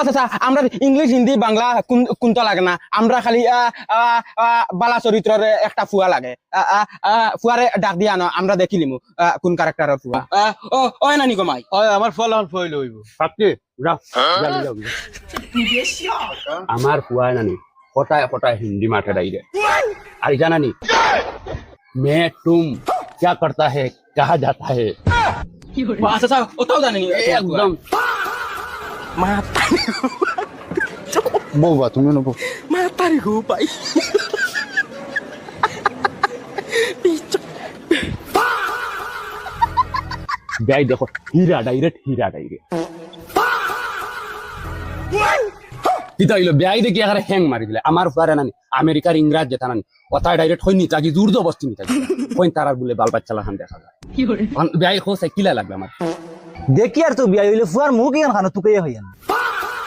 আব্বা চাচা আমরা ইংলিশ হিন্দি বাংলা কোনটা লাগে না আমরা খালি বালা চরিত্রের একটা ফুয়া লাগে ফুয়ারে ডাক দিয়া ন আমরা দেখিলিমু কোন ক্যারেক্টারের ফুয়া ও নানি গমাই আমার ফলাফল ফইল হইব সাথে যাও আমার ফুয়া নানি ফটায় ফটায় हिंदी माथे डाई रे अरे जाना नहीं मैं तुम क्या करता है कहा जाता है চাচা ওটাও জানেনি एकदम বৌবা তুমি নেবো মাতারি গো পাই ब्याई देखो हीरा डायरेक्ट ইতা হইলো ব্যাই দেখি এখানে হ্যাং মারি দিলে আমার পারে নানি আমেরিকার ইংরাজ যেটা নানি কথা ডাইরেক্ট হইনি তাকি জোর জবস্তি নি তাকি কইন তারার বলে বাল বাচ্চা লাহান দেখা যায় ব্যাই খোসে কিলা লাগবে আমার দেখি আর তো বিয়া হইলে ফুয়ার মুখ কেন খানো তুকে হইয়া